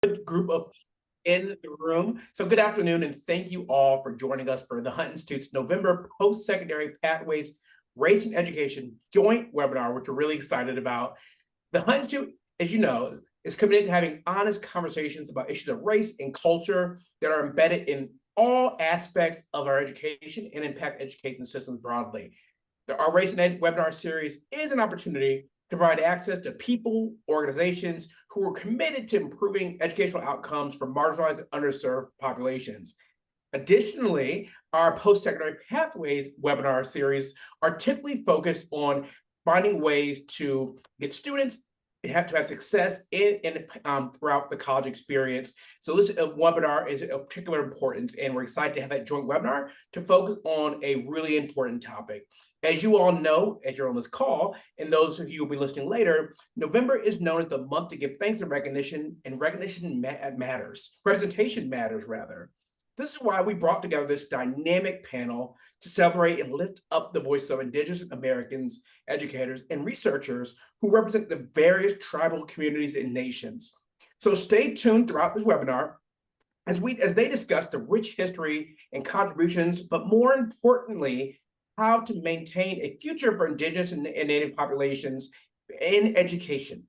Group of in the room. So good afternoon, and thank you all for joining us for the Hunt Institute's November Post-Secondary Pathways Race and Education joint webinar, which we're really excited about. The Hunt Institute, as you know, is committed to having honest conversations about issues of race and culture that are embedded in all aspects of our education and impact education systems broadly. Our Race and Ed webinar series is an opportunity to provide access to people, organizations who are committed to improving educational outcomes for marginalized and underserved populations. Additionally, our post-secondary pathways webinar series are typically focused on finding ways to get students to have success throughout the college experience. So this webinar is of particular importance, and we're excited to have that joint webinar to focus on a really important topic. As you all know, as you're on this call, and those of you who will be listening later, November is known as the month to give thanks and recognition matters. Presentation matters, rather. This is why we brought together this dynamic panel to celebrate and lift up the voice of Indigenous Americans, educators, and researchers who represent the various tribal communities and nations. So stay tuned throughout this webinar as they discuss the rich history and contributions, but more importantly, how to maintain a future for Indigenous and Native populations in education.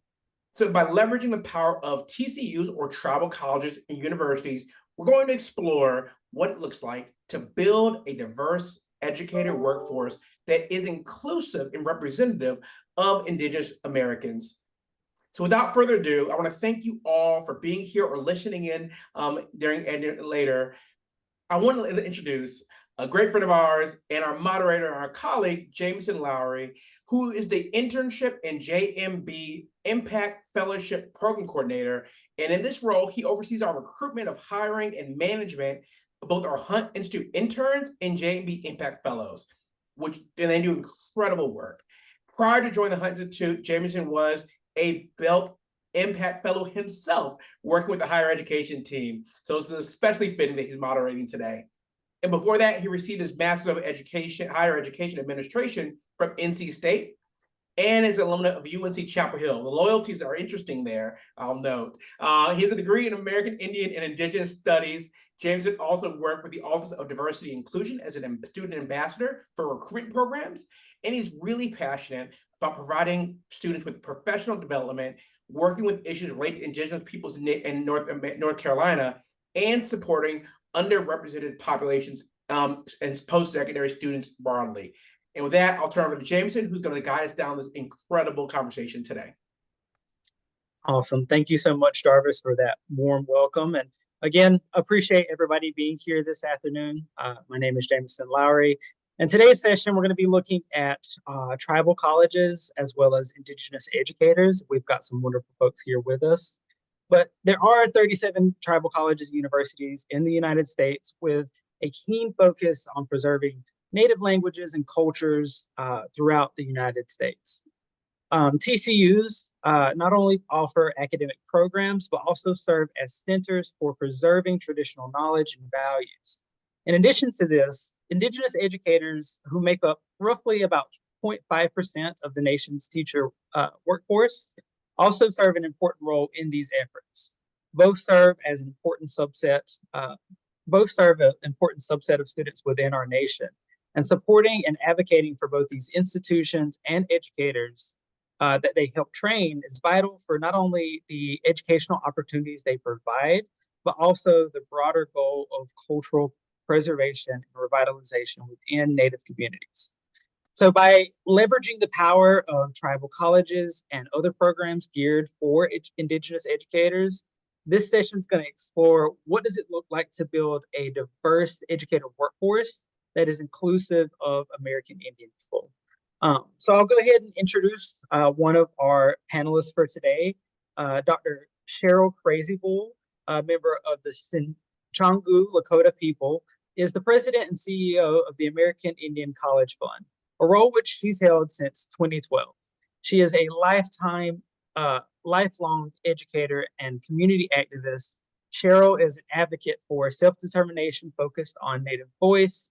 So by leveraging the power of TCUs, or tribal colleges and universities, we're going to explore what it looks like to build a diverse educator workforce that is inclusive and representative of Indigenous Americans. So without further ado, I want to thank you all for being here or listening in during and later. I want to introduce a great friend of ours and our moderator, and our colleague, Jameson Lowry, who is the Internship and JMB Impact Fellowship Program Coordinator. And in this role, he oversees our recruitment of hiring and management of both our Hunt Institute interns and JMB Impact Fellows, and they do incredible work. Prior to joining the Hunt Institute, Jameson was a Belk Impact Fellow himself, working with the higher education team. So it's especially fitting that he's moderating today. And before that, he received his Master's of Education, Higher Education Administration from NC State, and is an alumna of UNC Chapel Hill. The loyalties are interesting there, I'll note. He has a degree in American Indian and Indigenous Studies. Jameson also worked with the Office of Diversity and Inclusion as a student ambassador for recruitment programs, and he's really passionate about providing students with professional development, working with issues related to Indigenous peoples in North Carolina, and supporting underrepresented populations and post-secondary students broadly. And with that, I'll turn over to Jameson, who's going to guide us down this incredible conversation today. Awesome. Thank you so much, Jarvis, for that warm welcome. And again, appreciate everybody being here this afternoon. My name is Jameson Lowry. And today's session, we're going to be looking at tribal colleges as well as Indigenous educators. We've got some wonderful folks here with us. But there are 37 tribal colleges and universities in the United States with a keen focus on preserving Native languages and cultures throughout the United States. TCUs not only offer academic programs, but also serve as centers for preserving traditional knowledge and values. In addition to this, Indigenous educators, who make up roughly about 0.5% of the nation's teacher workforce, also serve an important role in these efforts. Both serve an important subset of students within our nation. And supporting and advocating for both these institutions and educators that they help train is vital for not only the educational opportunities they provide, but also the broader goal of cultural preservation and revitalization within Native communities. So by leveraging the power of tribal colleges and other programs geared for Indigenous educators, this session is going to explore what does it look like to build a diverse educator workforce that is inclusive of American Indian people. So I'll go ahead and introduce one of our panelists for today, Dr. Cheryl Crazy Bull, a member of the Sinchangu Lakota people, is the president and CEO of the American Indian College Fund, a role which she's held since 2012. She is a lifelong educator and community activist. Cheryl is an advocate for self-determination focused on Native voice,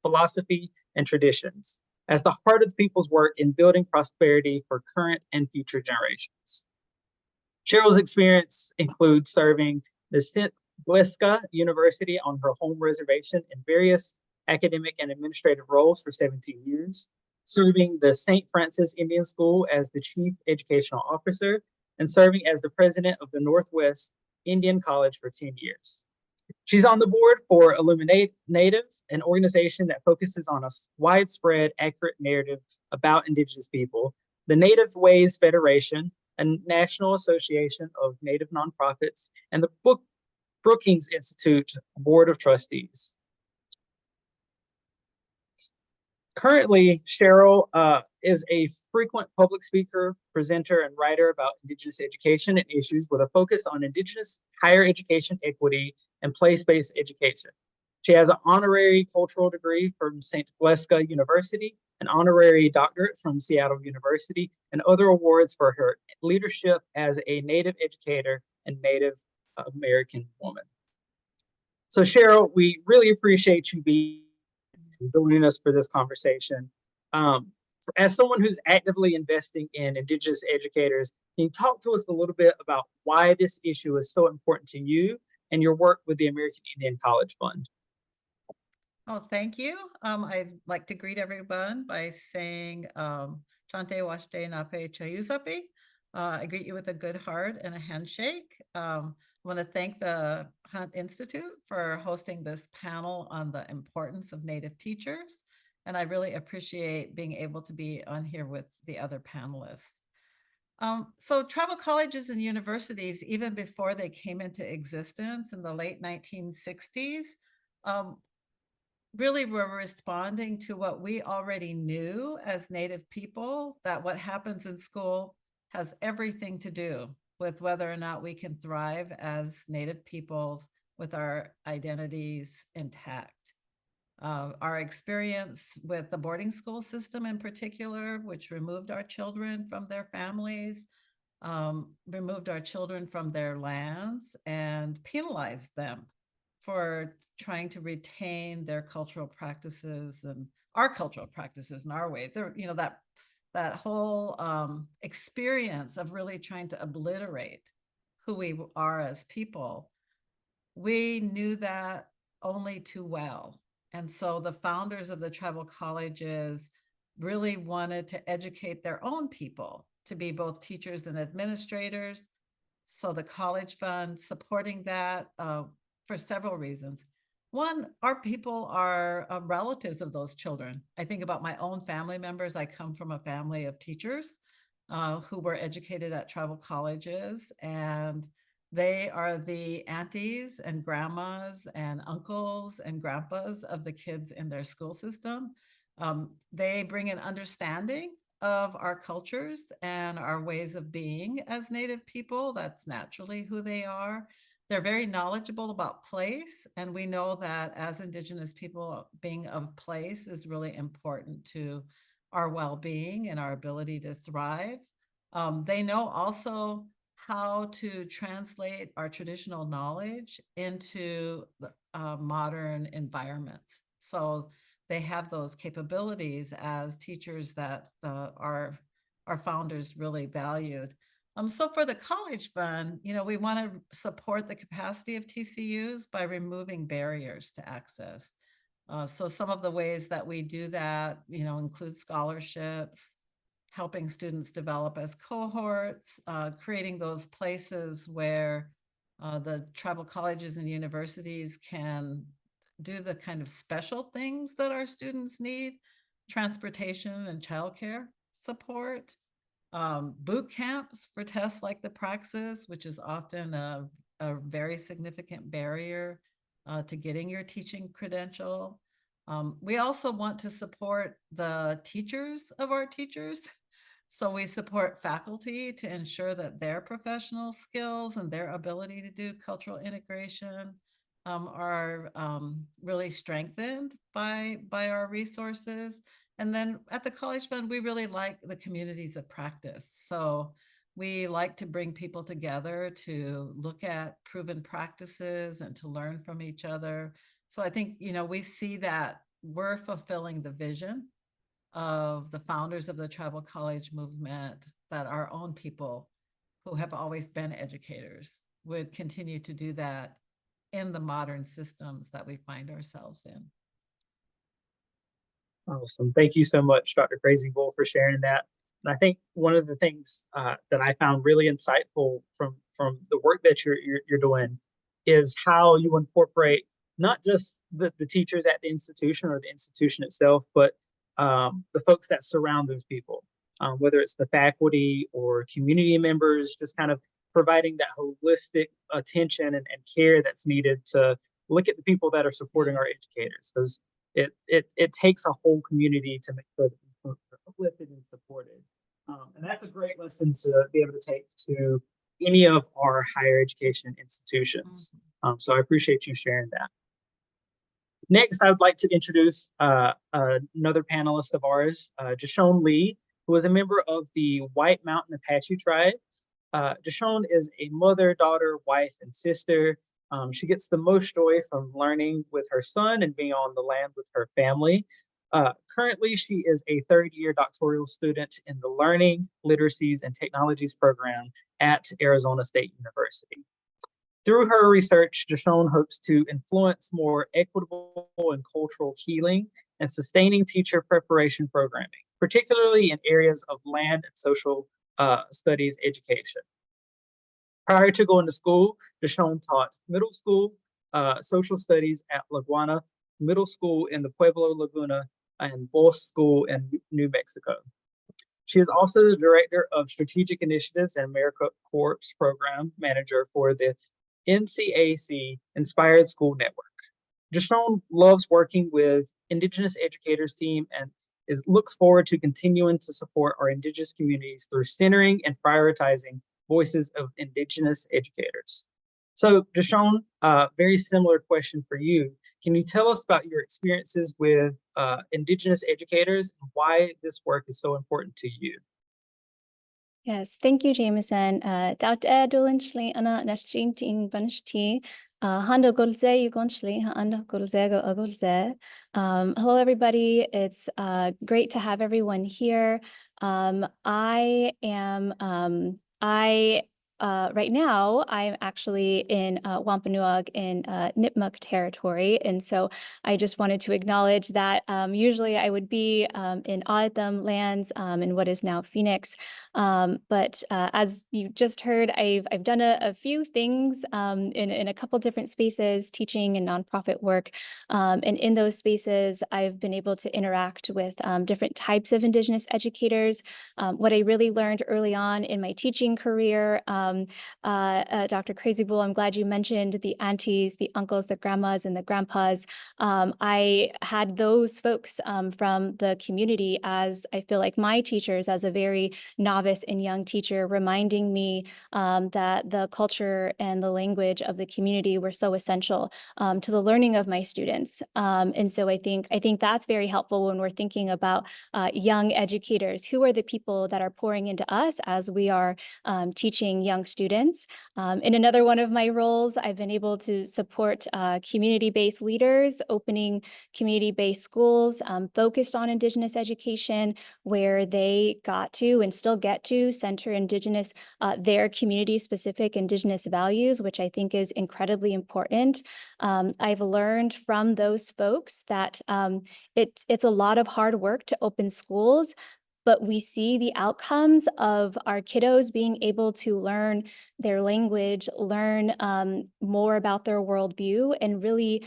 philosophy, and traditions as the heart of the people's work in building prosperity for current and future generations. Cheryl's experience includes serving the St. Bliska University on her home reservation in various academic and administrative roles for 17 years, serving the St. Francis Indian School as the Chief Educational Officer, and serving as the president of the Northwest Indian College for 10 years. She's on the board for Illuminate Natives, an organization that focuses on a widespread, accurate narrative about Indigenous people, the Native Ways Federation, a national association of Native nonprofits, and the Brookings Institute Board of Trustees. Currently, Cheryl is a frequent public speaker, presenter, and writer about Indigenous education and issues with a focus on Indigenous higher education equity and place-based education. She has an honorary cultural degree from St. Bliska University, an honorary doctorate from Seattle University, and other awards for her leadership as a Native educator and Native American woman. So Cheryl, we really appreciate you being joining us for this conversation. As someone who's actively investing in Indigenous educators, can you talk to us a little bit about why this issue is so important to you and your work with the American Indian College Fund? Oh, thank you. I'd like to greet everyone by saying Chante Washte Nape Chayusapi. I greet you with a good heart and a handshake. I want to thank the Hunt Institute for hosting this panel on the importance of Native teachers. And I really appreciate being able to be on here with the other panelists. So tribal colleges and universities, even before they came into existence in the late 1960s, really were responding to what we already knew as Native people, that what happens in school has everything to do with whether or not we can thrive as Native peoples with our identities intact. Our experience with the boarding school system in particular, which removed our children from their families, removed our children from their lands, and penalized them for trying to retain their cultural practices and our cultural practices and our ways. There, you know, that whole experience of really trying to obliterate who we are as people, we knew that only too well. And so the founders of the tribal colleges really wanted to educate their own people to be both teachers and administrators. So the college fund supporting that for several reasons. One, our people are relatives of those children. I think about my own family members. I come from a family of teachers who were educated at tribal colleges, and they are the aunties and grandmas and uncles and grandpas of the kids in their school system. They bring an understanding of our cultures and our ways of being as Native people. That's naturally who they are. They're very knowledgeable about place, and we know that as Indigenous people, being of place is really important to our well-being and our ability to thrive. They know also how to translate our traditional knowledge into modern environments. So they have those capabilities as teachers that our founders really valued. So for the college fund, you know, we want to support the capacity of TCUs by removing barriers to access. So some of the ways that we do that, you know, include scholarships, helping students develop as cohorts, creating those places where the tribal colleges and universities can do the kind of special things that our students need, transportation and childcare support, boot camps for tests like the Praxis, which is often a very significant barrier to getting your teaching credential. We also want to support the teachers of our teachers. So we support faculty to ensure that their professional skills and their ability to do cultural integration are really strengthened by our resources. And then at the College Fund, we really like the communities of practice. So we like to bring people together to look at proven practices and to learn from each other. So I think, you know, we see that we're fulfilling the vision of the founders of the tribal college movement, that our own people who have always been educators would continue to do that in the modern systems that we find ourselves in. Awesome. Thank you so much, Dr. Crazy Bull, for sharing that. And I think one of the things that I found really insightful from the work that you're doing is how you incorporate not just the teachers at the institution or the institution itself, but the folks that surround those people, whether it's the faculty or community members, just kind of providing that holistic attention and care that's needed to look at the people that are supporting our educators, because it takes a whole community to make sure that people are uplifted and supported. And that's a great lesson to be able to take to any of our higher education institutions. So I appreciate you sharing that. Next, I would like to introduce another panelist of ours, Jashone Lee, who is a member of the White Mountain Apache tribe. Jashone is a mother, daughter, wife, and sister. She gets the most joy from learning with her son and being on the land with her family. Currently, she is a third-year doctoral student in the Learning, Literacies, and Technologies program at Arizona State University. Through her research, Jashone hopes to influence more equitable and cultural healing and sustaining teacher preparation programming, particularly in areas of land and social studies education. Prior to going to school, Jashone taught middle school social studies at La Guana Middle School in the Pueblo Laguna and Bosch School in New Mexico. She is also the Director of Strategic Initiatives and AmeriCorps Program Manager for the NCAC Inspired School Network. Jashone loves working with Indigenous educators team and looks forward to continuing to support our Indigenous communities through centering and prioritizing voices of Indigenous educators. So Jashone, very similar question for you. Can you tell us about your experiences with Indigenous educators and why this work is so important to you? Yes, thank you, Jameson. Daut Dulinchli Anna Nashing Tin Banshti. Hando Gulze, Yugonchli, Handa Gulzego Agulze. Hello, everybody. It's great to have everyone here. Right now, I'm actually in Wampanoag in Nipmuc territory. And so I just wanted to acknowledge that usually I would be in O'odham lands in what is now Phoenix. But as you just heard, I've done a few things in a couple different spaces, teaching and nonprofit work. And in those spaces, I've been able to interact with different types of Indigenous educators. What I really learned early on in my teaching career, Dr. Crazy Bull, I'm glad you mentioned the aunties, the uncles, the grandmas, and the grandpas. I had those folks from the community as I feel like my teachers as a very novice and young teacher, reminding me that the culture and the language of the community were so essential to the learning of my students. And so I think that's very helpful when we're thinking about young educators. Who are the people that are pouring into us as we are teaching young students? In another one of my roles, I've been able to support community-based leaders, opening community-based schools focused on Indigenous education, where they got to and still get to center Indigenous, their community-specific Indigenous values, which I think is incredibly important. I've learned from those folks that it's a lot of hard work to open schools, but we see the outcomes of our kiddos being able to learn their language, learn more about their worldview, and really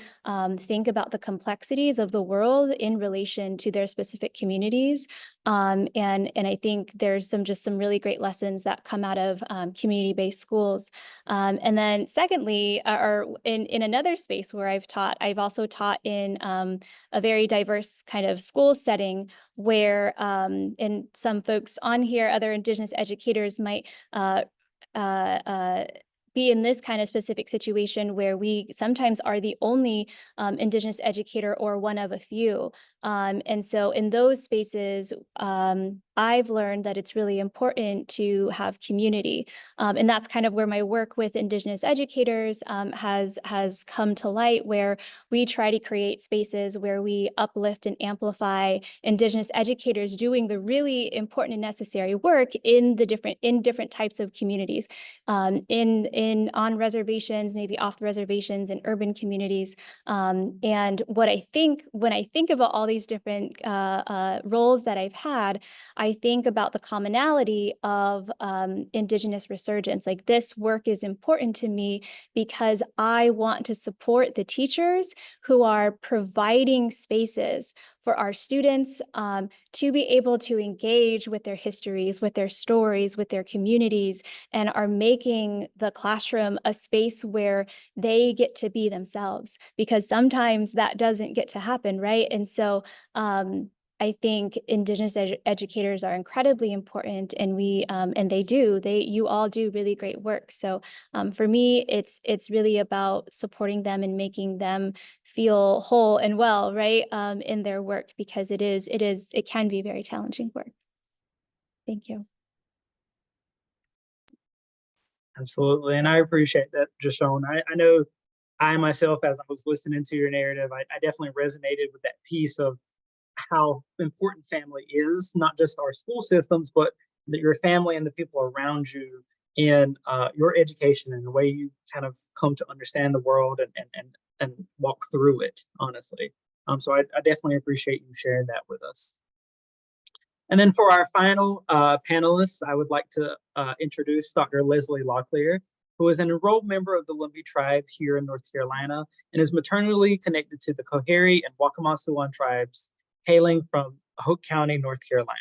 think about the complexities of the world in relation to their specific communities. And I think there's some really great lessons that come out of community-based schools. And then secondly, or in another space where I've also taught in a very diverse kind of school setting where, and some folks on here, other Indigenous educators might be in this kind of specific situation where we sometimes are the only Indigenous educator or one of a few. And so in those spaces, I've learned that it's really important to have community. And that's kind of where my work with Indigenous educators has come to light, where we try to create spaces where we uplift and amplify Indigenous educators doing the really important and necessary work in different types of communities, in on reservations, maybe off the reservations, in urban communities. And what I think when I think about all these different roles that I've had, I think about the commonality of Indigenous resurgence. Like, this work is important to me because I want to support the teachers who are providing spaces for our students to be able to engage with their histories, with their stories, with their communities, and are making the classroom a space where they get to be themselves, because sometimes that doesn't get to happen, right? And so I think Indigenous educators are incredibly important, and you all do really great work. So for me, it's really about supporting them and making them feel whole and well, right, in their work, because it can be very challenging work. Thank you. Absolutely. And I appreciate that, Jashon. I know I myself, as I was listening to your narrative, I definitely resonated with that piece of how important family is, not just our school systems, but your family and the people around you in your education and the way you kind of come to understand the world and walk through it, honestly. So I definitely appreciate you sharing that with us. And then for our final panelists, I would like to introduce Dr. Leslie Locklear, who is an enrolled member of the Lumbee tribe here in North Carolina and is maternally connected to the Coharie and Waccamaw tribes hailing from Hoke County, North Carolina.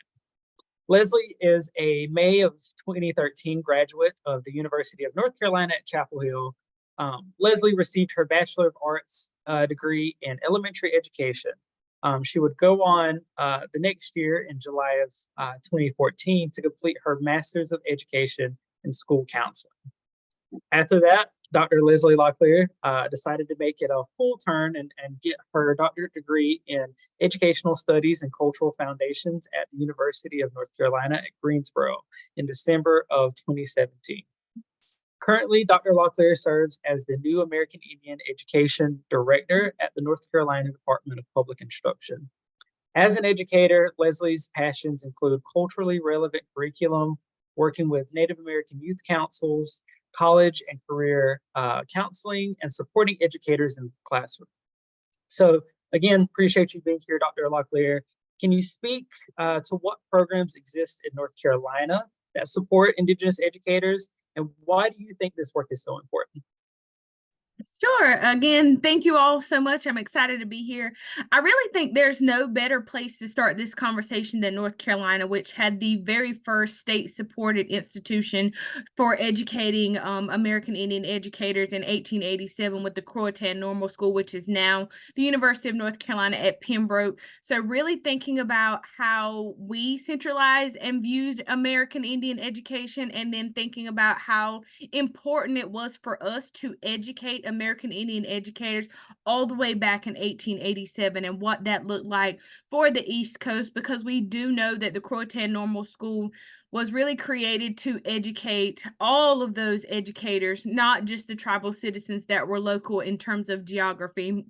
Leslie is a May of 2013 graduate of the University of North Carolina at Chapel Hill. Leslie received her Bachelor of Arts degree in elementary education. She would go on the next year in July of 2014 to complete her Master's of Education in School Counseling. After that, Dr. Leslie Locklear decided to make it a full turn and get her doctorate degree in Educational Studies and Cultural Foundations at the University of North Carolina at Greensboro in December of 2017. Currently, Dr. Locklear serves as the new American Indian Education Director at the North Carolina Department of Public Instruction. As an educator, Leslie's passions include culturally relevant curriculum, working with Native American youth councils, college and career counseling, and supporting educators in the classroom. So again, appreciate you being here, Dr. Locklear. Can you speak to what programs exist in North Carolina that support Indigenous educators, and why do you think this work is so important? Sure. Again, thank you all so much. I'm excited to be here. I really think there's no better place to start this conversation than North Carolina, which had the very first state-supported institution for educating American Indian educators in 1887 with the Croatan Normal School, which is now the University of North Carolina at Pembroke. So really thinking about how we centralized and viewed American Indian education, and then thinking about how important it was for us to educate American Indian educators all the way back in 1887 and what that looked like for the East Coast, because we do know that the Croatan Normal School was really created to educate all of those educators, not just the tribal citizens that were local in terms of geography.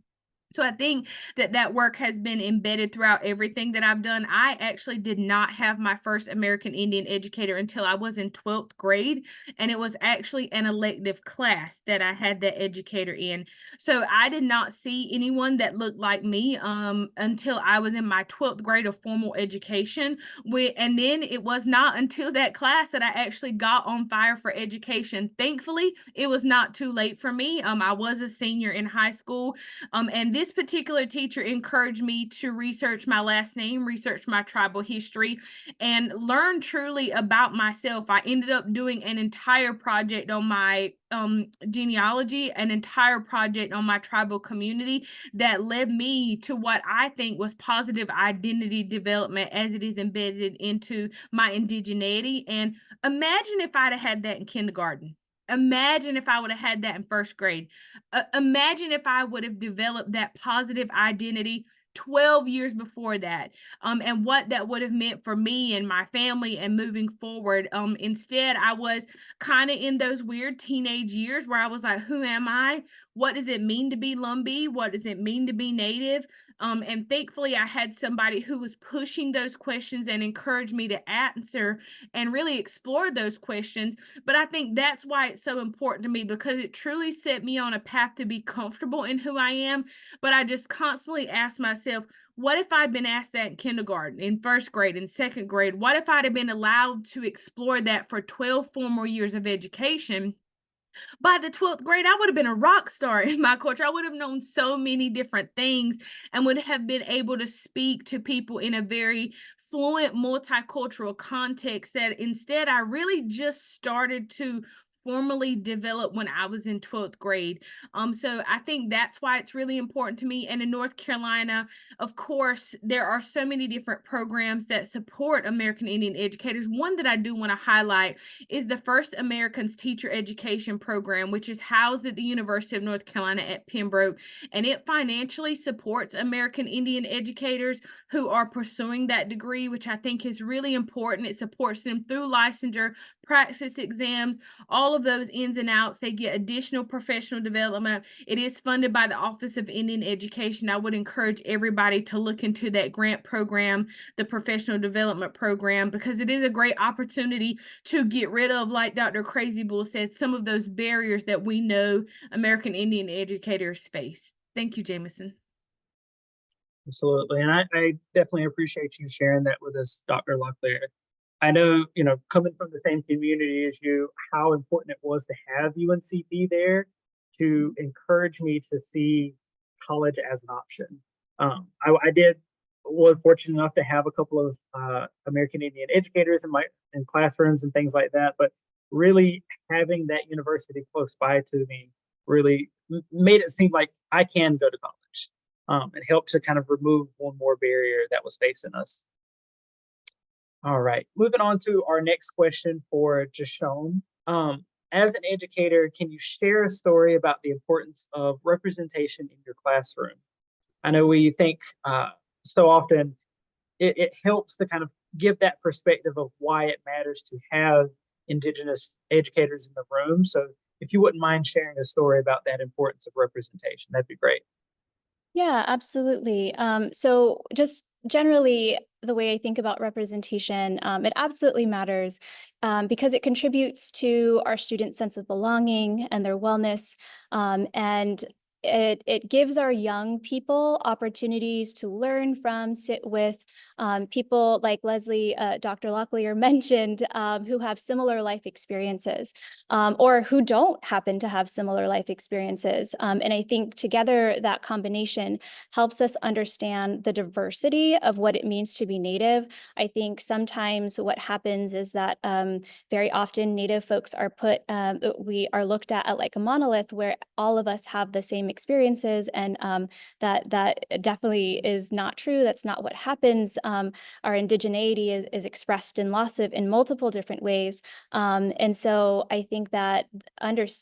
So I think that work has been embedded throughout everything that I've done. I actually did not have my first American Indian educator until I was in 12th grade, and it was actually an elective class that I had that educator in. So I did not see anyone that looked like me until I was in my 12th grade of formal education. And then it was not until that class that I actually got on fire for education. Thankfully, it was not too late for me. I was a senior in high school, and this particular teacher encouraged me to research my last name, research my tribal history, and learn truly about myself. I ended up doing an entire project on my genealogy, an entire project on my tribal community that led me to what I think was positive identity development as it is embedded into my indigeneity. And imagine if I'd have had that in kindergarten. Imagine if I would have had that in first grade. Imagine if I would have developed that positive identity 12 years before that, and what that would have meant for me and my family and moving forward. Instead, I was kind of in those weird teenage years where I was like, who am I? What does it mean to be Lumbee? What does it mean to be Native? And thankfully, I had somebody who was pushing those questions and encouraged me to answer and really explore those questions. But I think that's why it's so important to me, because it truly set me on a path to be comfortable in who I am. But I just constantly ask myself, what if I'd been asked that in kindergarten, in first grade, in second grade? What if I'd have been allowed to explore that for 12 formal years of education? By the 12th grade, I would have been a rock star in my culture. I would have known so many different things and would have been able to speak to people in a very fluent multicultural context that instead I really just started to formally develop when I was in 12th grade. So I think that's why it's really important to me. And in North Carolina, of course, there are so many different programs that support American Indian educators. One that I do want to highlight is the First Americans Teacher Education Program, which is housed at the University of North Carolina at Pembroke, and it financially supports American Indian educators who are pursuing that degree, which I think is really important. It supports them through licensure, praxis exams, all of those ins and outs. They get additional professional development. It is funded by the Office of Indian Education. I would encourage everybody to look into that grant program, the professional development program, because it is a great opportunity to get rid of, like Dr. Crazy Bull said, some of those barriers that we know American Indian educators face. Thank you, Jameson. Absolutely. And I definitely appreciate you sharing that with us, Dr. Locklear. I know, coming from the same community as you, how important it was to have UNCP there to encourage me to see college as an option. I was fortunate enough to have a couple of American Indian educators in classrooms and things like that, but really having that university close by to me really made it seem like I can go to college. It helped to kind of remove one more barrier that was facing us. All right, moving on to our next question for Jashone. As an educator, can you share a story about the importance of representation in your classroom? I know we think so often it helps to kind of give that perspective of why it matters to have Indigenous educators in the room. So if you wouldn't mind sharing a story about that importance of representation, that'd be great. Yeah, absolutely. So just generally, the way I think about representation, it absolutely matters because it contributes to our students' sense of belonging and their wellness. And it gives our young people opportunities to learn from, sit with people like Leslie, Dr. Locklear mentioned, who have similar life experiences or who don't happen to have similar life experiences. And I think together that combination helps us understand the diversity of what it means to be Native. I think sometimes what happens is that very often Native folks are we are looked at like a monolith where all of us have the same experiences, and that definitely is not true. That's not what happens. Our indigeneity is expressed in multiple different ways. And so I think that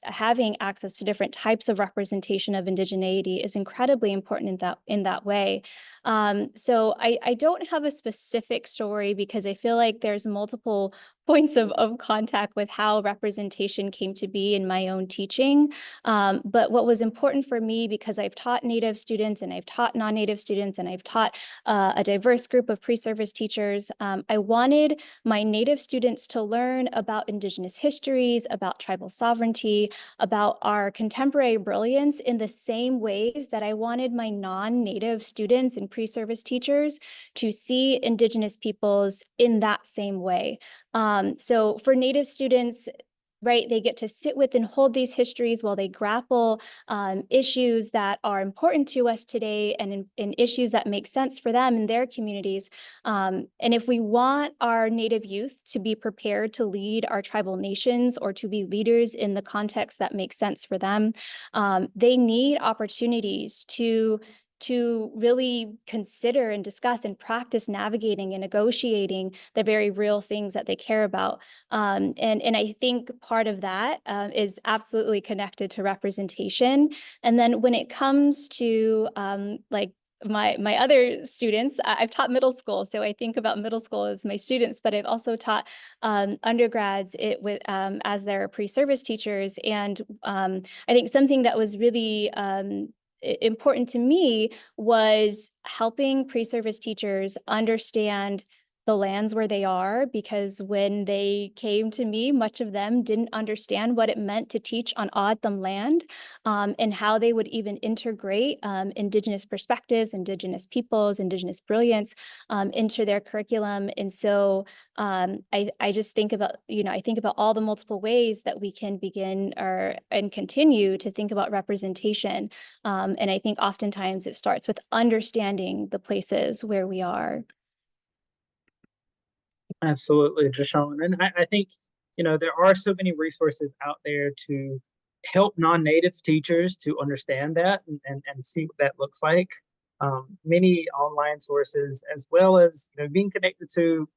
having access to different types of representation of indigeneity is incredibly important in that way. So I don't have a specific story because I feel like there's multiple points of contact with how representation came to be in my own teaching. But what was important for me, because I've taught Native students and I've taught non-Native students and I've taught a diverse group of pre-service teachers, I wanted my Native students to learn about Indigenous histories, about tribal sovereignty, about our contemporary brilliance in the same ways that I wanted my non-Native students and pre-service teachers to see Indigenous peoples in that same way. So for Native students, right, they get to sit with and hold these histories while they grapple issues that are important to us today and in issues that make sense for them in their communities. And if we want our Native youth to be prepared to lead our tribal nations or to be leaders in the context that makes sense for them, they need opportunities to really consider and discuss and practice navigating and negotiating the very real things that they care about. And I think part of that is absolutely connected to representation. And then when it comes to like my other students. I've taught middle school, so I think about middle school as my students, but I've also taught undergrads as their pre-service teachers. And I think something that was really important to me was helping pre-service teachers understand the lands where they are, because when they came to me, much of them didn't understand what it meant to teach on O'odham land, and how they would even integrate Indigenous perspectives, Indigenous peoples, Indigenous brilliance into their curriculum. And so I just think about, I think about all the multiple ways that we can begin and continue to think about representation. And I think oftentimes it starts with understanding the places where we are. Absolutely, Jashawn. And I think, there are so many resources out there to help non-native teachers to understand that and see what that looks like. Many online sources, as well as being connected to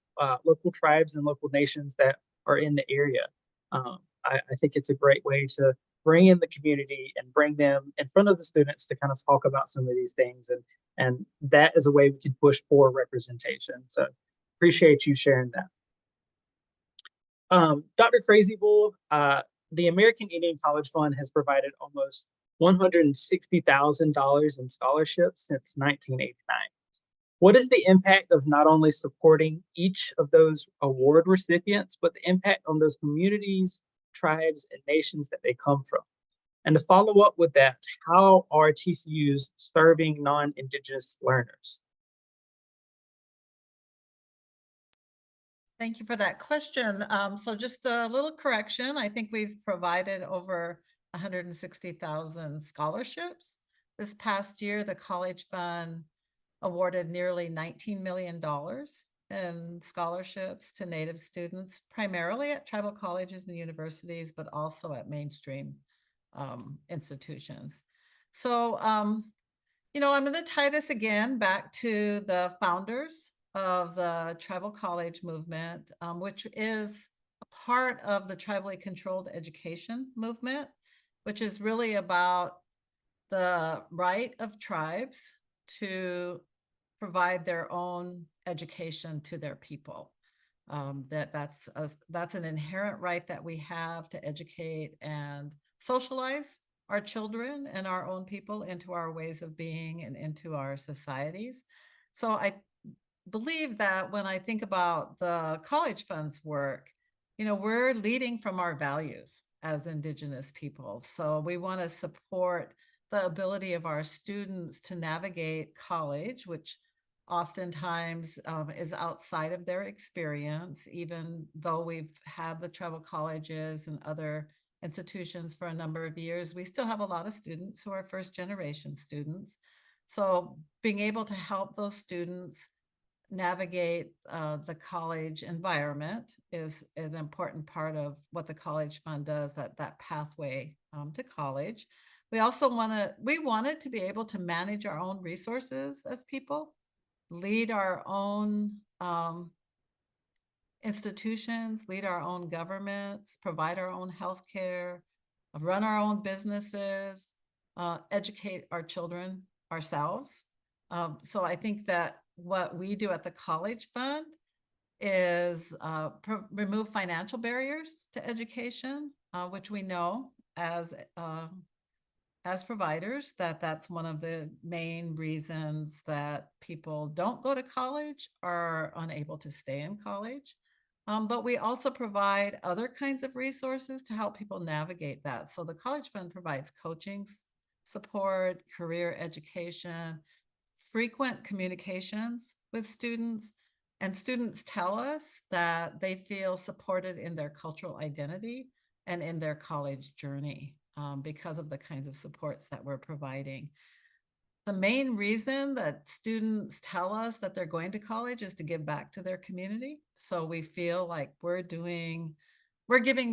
local tribes and local nations that are in the area. I think it's a great way to bring in the community and bring them in front of the students to kind of talk about some of these things. And that is a way we can push for representation. So appreciate you sharing that. Dr. Crazy Bull, the American Indian College Fund has provided almost $160,000 in scholarships since 1989. What is the impact of not only supporting each of those award recipients, but the impact on those communities, tribes, and nations that they come from? And to follow up with that, how are TCUs serving non-Indigenous learners? Thank you for that question. So just a little correction. I think we've provided over 160,000 scholarships. This past year, the College Fund awarded nearly $19 million in scholarships to Native students, primarily at tribal colleges and universities, but also at mainstream institutions. So, I'm going to tie this again back to the founders of the tribal college movement, which is a part of the tribally controlled education movement, which is really about the right of tribes to provide their own education to their people. That's an inherent right that we have to educate and socialize our children and our own people into our ways of being and into our societies. So I believe that when I think about the College Fund's work, we're leading from our values as Indigenous people. So we want to support the ability of our students to navigate college, which oftentimes is outside of their experience, even though we've had the tribal colleges and other institutions for a number of years, we still have a lot of students who are first generation students. So being able to help those students navigate the college environment is an important part of what the College Fund does, that pathway to college. We also wanted to be able to manage our own resources as people, lead our own institutions, lead our own governments, provide our own healthcare, run our own businesses, educate our children ourselves. So I think that what we do at the College Fund is remove financial barriers to education, which we know as providers that's one of the main reasons that people don't go to college or are unable to stay in college. But we also provide other kinds of resources to help people navigate that. So the College Fund provides coaching support, career education, frequent communications with students, and students tell us that they feel supported in their cultural identity and in their college journey because of the kinds of supports that we're providing. The main reason that students tell us that they're going to college is to give back to their community. So we feel like we're giving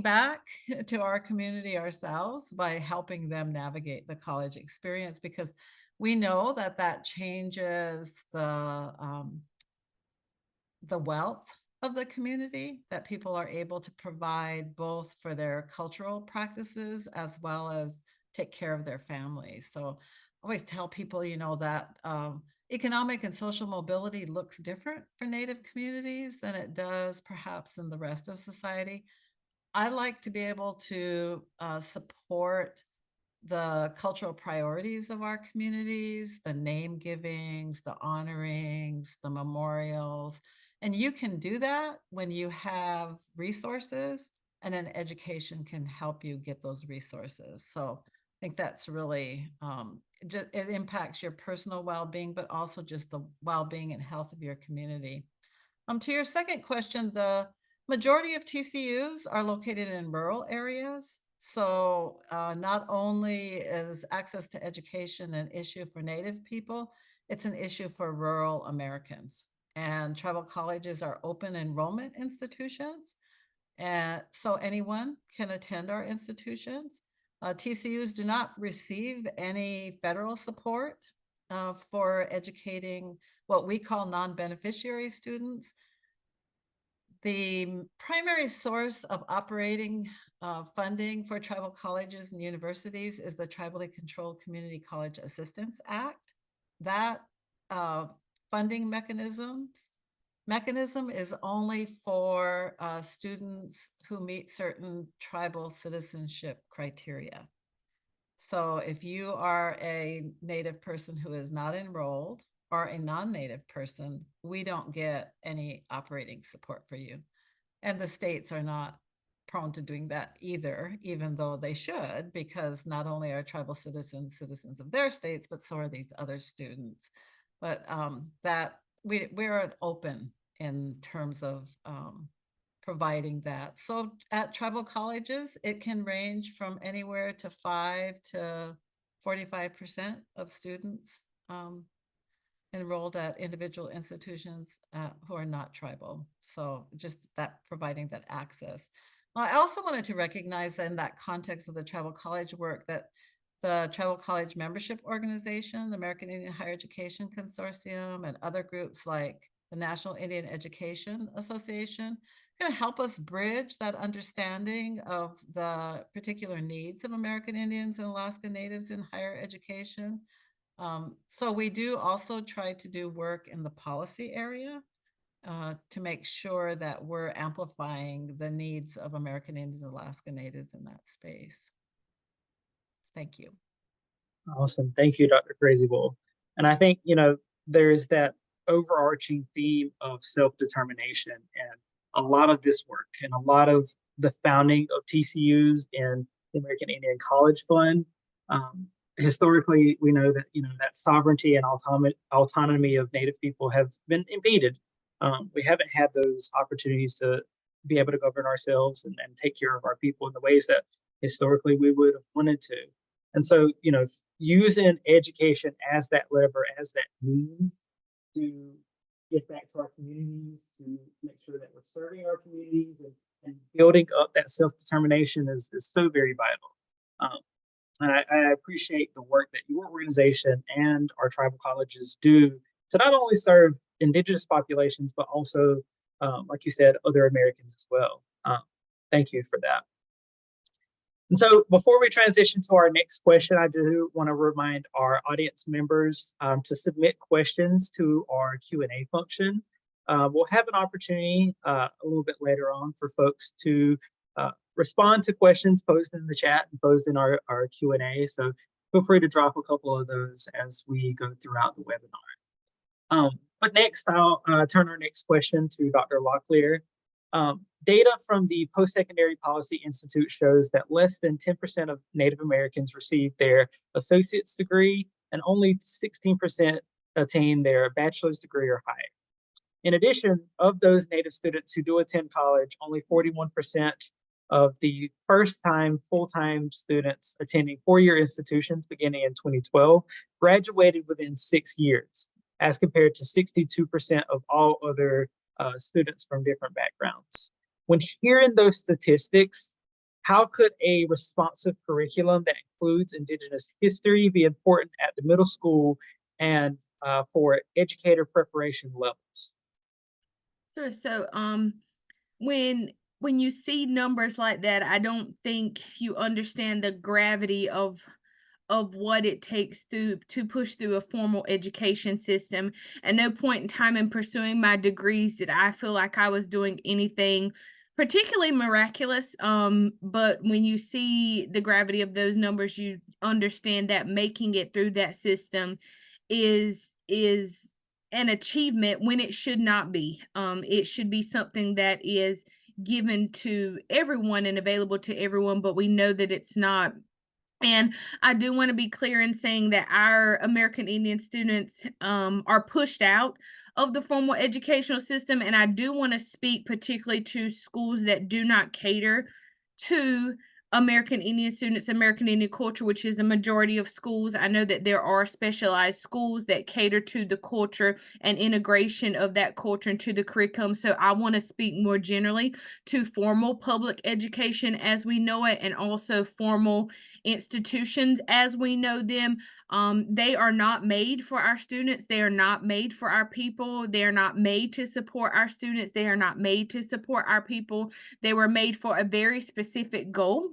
back to our community ourselves by helping them navigate the college experience, because we know that changes the wealth of the community, that people are able to provide both for their cultural practices as well as take care of their families. So I always tell people, that economic and social mobility looks different for Native communities than it does perhaps in the rest of society. I like to be able to support the cultural priorities of our communities, the name givings, the honorings, the memorials. And you can do that when you have resources, and then education can help you get those resources. So I think that's really, it impacts your personal well-being, but also just the well-being and health of your community. To your second question, the majority of TCUs are located in rural areas. So not only is access to education an issue for Native people, it's an issue for rural Americans. And tribal colleges are open enrollment institutions. And so anyone can attend our institutions. TCUs do not receive any federal support for educating what we call non-beneficiary students. The primary source of operating funding for tribal colleges and universities is the Tribally Controlled Community College Assistance Act. That funding mechanism is only for students who meet certain tribal citizenship criteria. So if you are a Native person who is not enrolled or a non-Native person, we don't get any operating support for you. And the states are not prone to doing that either, even though they should, because not only are tribal citizens of their states, but so are these other students. But that we're open in terms of providing that. So at tribal colleges, it can range from anywhere to 5 to 45% of students enrolled at individual institutions who are not tribal. So just that, providing that access. I also wanted to recognize in that context of the tribal college work that the Tribal College Membership Organization, the American Indian Higher Education Consortium, and other groups like the National Indian Education Association can help us bridge that understanding of the particular needs of American Indians and Alaska Natives in higher education. So we do also try to do work in the policy area to make sure that we're amplifying the needs of American Indians and Alaska Natives in that space. Thank you. Awesome. Thank you, Dr. Crazybull. And I think, there's that overarching theme of self-determination, and a lot of this work and a lot of the founding of TCUs and the American Indian College Fund. Historically, we know that, that sovereignty and autonomy of Native people have been impeded. We haven't had those opportunities to be able to govern ourselves and take care of our people in the ways that historically we would have wanted to. And so, using education as that lever, as that means to get back to our communities, to make sure that we're serving our communities and building up that self-determination is so very vital. And I appreciate the work that your organization and our tribal colleges do to not only serve Indigenous populations, but also, like you said, other Americans as well. Thank you for that. And so before we transition to our next question, I do want to remind our audience members to submit questions to our Q&A function. We'll have an opportunity a little bit later on for folks to respond to questions posed in the chat and posed in our Q&A. So feel free to drop a couple of those as we go throughout the webinar. But next, I'll turn our next question to Dr. Locklear. Data from the Post-Secondary Policy Institute shows that less than 10% of Native Americans receive their associate's degree and only 16% attain their bachelor's degree or higher. In addition, of those Native students who do attend college, only 41% of the first-time full-time students attending four-year institutions beginning in 2012 graduated within 6 years, as compared to 62% of all other students from different backgrounds. When hearing those statistics, how could a responsive curriculum that includes Indigenous history be important at the middle school and for educator preparation levels? Sure. So when you see numbers like that, I don't think you understand the gravity of of what it takes to push through a formal education system. At no point in time in pursuing my degrees did I feel like I was doing anything particularly miraculous. But when you see the gravity of those numbers, you understand that making it through that system is an achievement when it should not be. It should be something that is given to everyone and available to everyone, but we know that it's not. And I do want to be clear in saying that our American Indian students are pushed out of the formal educational system. And I do want to speak particularly to schools that do not cater to American Indian students, American Indian culture, which is the majority of schools. I know that there are specialized schools that cater to the culture and integration of that culture into the curriculum. So I want to speak more generally to formal public education as we know it, and also formal institutions as we know them. They are not made for our students. They are not made for our people. They are not made to support our students. They are not made to support our people. They were made for a very specific goal.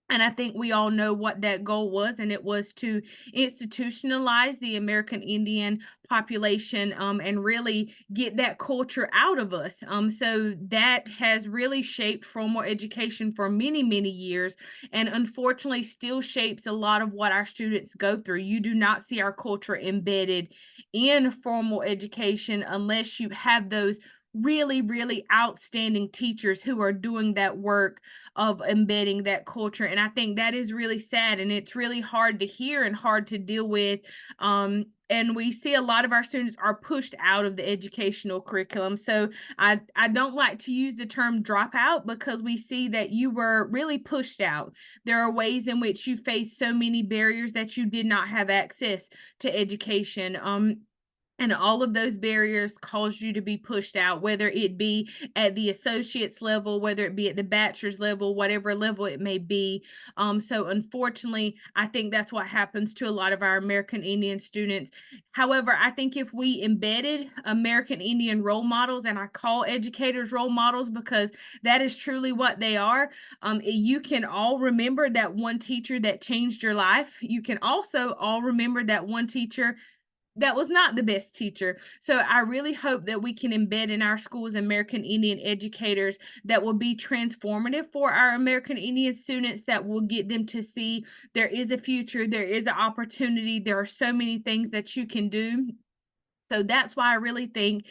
And I think we all know what that goal was, and it was to institutionalize the American Indian population, and really get that culture out of us. So that has really shaped formal education for many, many years, and unfortunately still shapes a lot of what our students go through. You do not see our culture embedded in formal education unless you have those really, really outstanding teachers who are doing that work of embedding that culture. And I think that is really sad, and it's really hard to hear and hard to deal with. And we see a lot of our students are pushed out of the educational curriculum. So I don't like to use the term dropout, because we see that you were really pushed out. There are ways in which you face so many barriers that you did not have access to education. And all of those barriers cause you to be pushed out, whether it be at the associate's level, whether it be at the bachelor's level, whatever level it may be. So unfortunately, I think that's what happens to a lot of our American Indian students. However, I think if we embedded American Indian role models, and I call educators role models because that is truly what they are, you can all remember that one teacher that changed your life. You can also all remember that one teacher that was not the best teacher. So I really hope that we can embed in our schools American Indian educators that will be transformative for our American Indian students, that will get them to see there is a future, there is an opportunity, there are so many things that you can do. So that's why I really think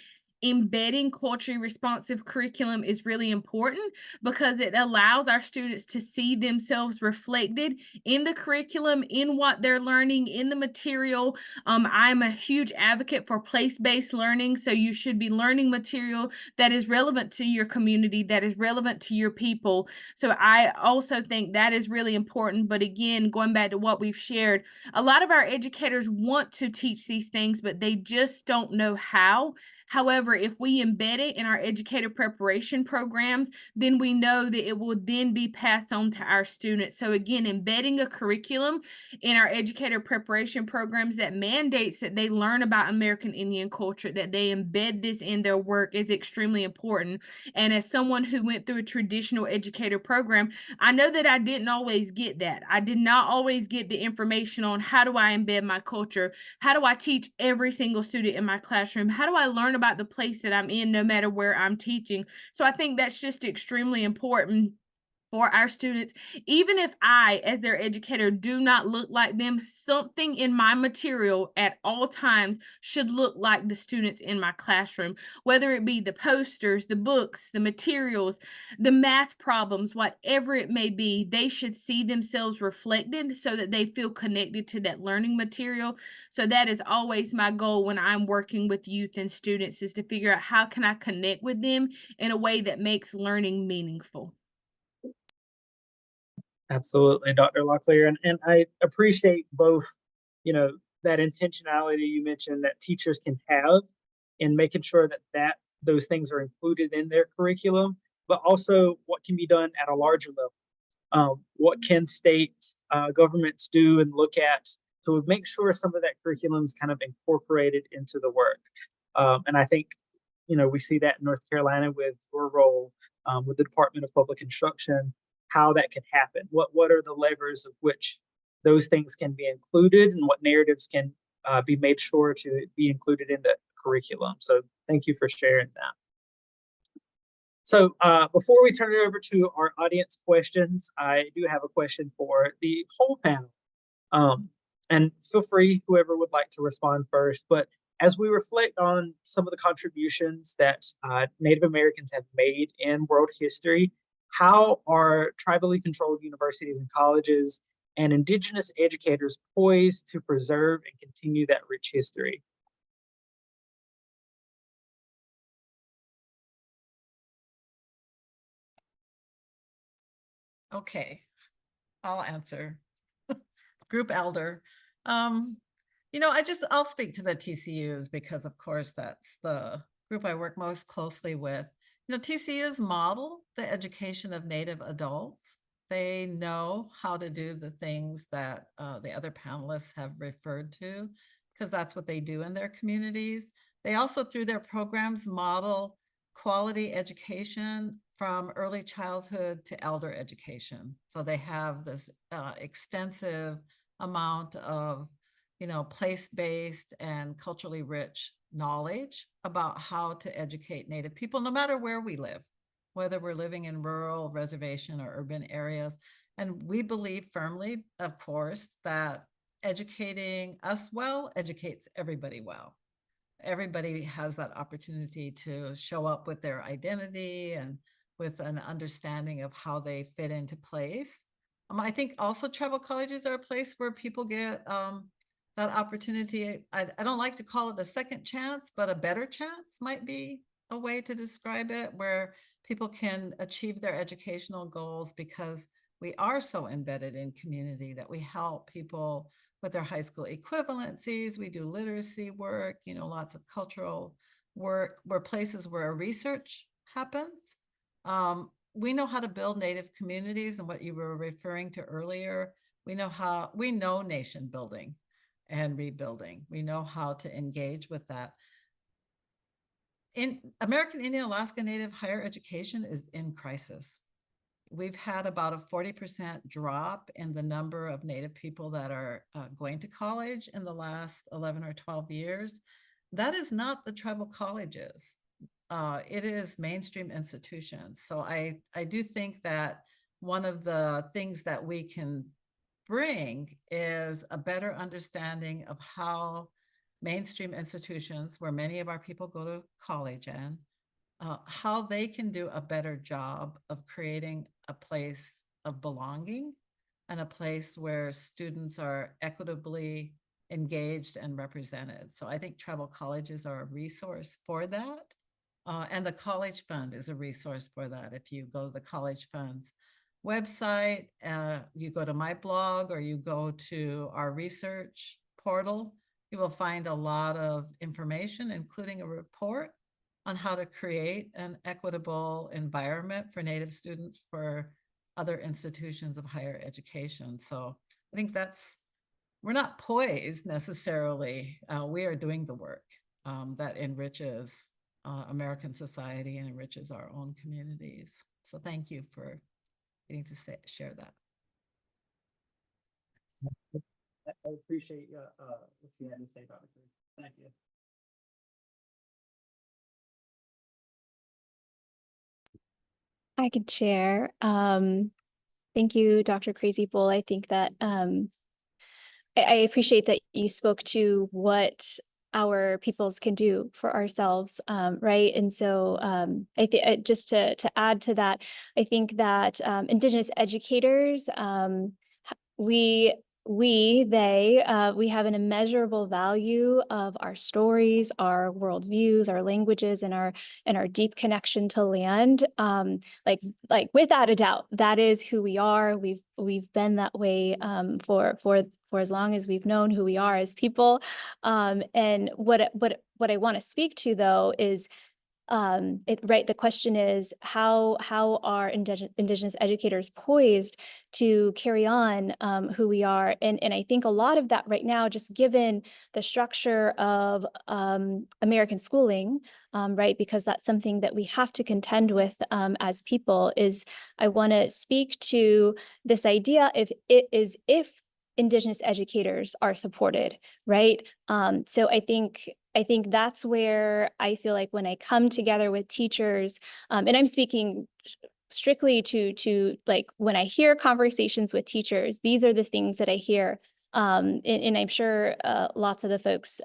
embedding culturally responsive curriculum is really important, because it allows our students to see themselves reflected in the curriculum, in what they're learning, in the material. I'm a huge advocate for place-based learning. So you should be learning material that is relevant to your community, that is relevant to your people. So I also think that is really important. But again, going back to what we've shared, a lot of our educators want to teach these things, but they just don't know how. However, if we embed it in our educator preparation programs, then we know that it will then be passed on to our students. So again, embedding a curriculum in our educator preparation programs that mandates that they learn about American Indian culture, that they embed this in their work, is extremely important. And as someone who went through a traditional educator program, I know that I didn't always get that. I did not always get the information on how do I embed my culture? How do I teach every single student in my classroom? How do I learn about the place that I'm in, no matter where I'm teaching? So I think that's just extremely important for our students. Even if I, as their educator, do not look like them, something in my material at all times should look like the students in my classroom, whether it be the posters, the books, the materials, the math problems, whatever it may be. They should see themselves reflected so that they feel connected to that learning material. So that is always my goal when I'm working with youth and students, is to figure out how can I connect with them in a way that makes learning meaningful. Absolutely, Dr. Locklear. And I appreciate both, you know, that intentionality you mentioned that teachers can have in making sure that those things are included in their curriculum, but also what can be done at a larger level. What can state governments do and look at to make sure some of that curriculum is kind of incorporated into the work? And I think, you know, we see that in North Carolina with your role with the Department of Public Instruction, how that can happen. What are the levers of which those things can be included and what narratives can be made sure to be included in the curriculum. So thank you for sharing that. So before we turn it over to our audience questions, I do have a question for the whole panel. And feel free, whoever would like to respond first, but as we reflect on some of the contributions that Native Americans have made in world history, how are tribally controlled universities and colleges and Indigenous educators poised to preserve and continue that rich history? Okay, I'll answer. Group elder. I'll speak to the TCUs because of course that's the group I work most closely with. TCUs model the education of Native adults. They know how to do the things that the other panelists have referred to, because that's what they do in their communities. They also, through their programs, model quality education from early childhood to elder education. So they have this extensive amount of, place-based and culturally rich knowledge about how to educate Native people, no matter where we live, whether we're living in rural, reservation, or urban areas. And we believe firmly, of course, that educating us well educates everybody well. Everybody has that opportunity to show up with their identity and with an understanding of how they fit into place. I think also tribal colleges are a place where people get that opportunity. I don't like to call it a second chance, but a better chance might be a way to describe it, where people can achieve their educational goals because we are so embedded in community that we help people with their high school equivalencies. We do literacy work, lots of cultural work, where places where research happens. We know how to build Native communities, and what you were referring to earlier, we know nation building and rebuilding. We know how to engage with that. In American Indian Alaska Native higher education is in crisis. We've had about a 40% drop in the number of Native people that are going to college in the last 11 or 12 years. That is not the tribal colleges. It is mainstream institutions. So I do think that one of the things that we can bring is a better understanding of how mainstream institutions, where many of our people go to college in, how they can do a better job of creating a place of belonging and a place where students are equitably engaged and represented. So I think tribal colleges are a resource for that. And the College Fund is a resource for that. If you go to the College Fund's website, you go to my blog, or you go to our research portal, you will find a lot of information, including a report on how to create an equitable environment for Native students for other institutions of higher education. So I think we're not poised necessarily. We are doing the work that enriches American society and enriches our own communities. So thank you for getting to share that. I appreciate what you had to say, Dr. Thank you. I could share. Thank you, Dr. Crazy Bull. I think that I appreciate that you spoke to what our peoples can do for ourselves, right? And so I think just to add to that, I think that Indigenous educators, we have an immeasurable value of our stories, our worldviews, our languages, and our deep connection to land. Like without a doubt, that is who we are. We've been that way for as long as we've known who we are as people. And what I want to speak to though is the question is how are Indigenous educators poised to carry on who we are, and I think a lot of that right now, just given the structure of American schooling, right, because that's something that we have to contend with as people, is I want to speak to this idea if Indigenous educators are supported, right? So I think that's where I feel like when I come together with teachers, and I'm speaking strictly to like when I hear conversations with teachers, these are the things that I hear. And I'm sure lots of the folks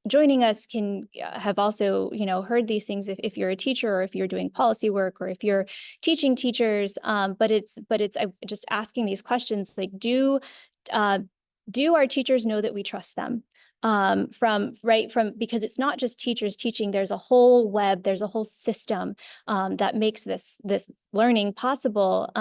joining us can have also, heard these things if you're a teacher or if you're doing policy work or if you're teaching teachers. But it's I'm just asking these questions like, do our teachers know that we trust them? Because it's not just teachers teaching, there's a whole web, there's a whole system that makes this learning possible.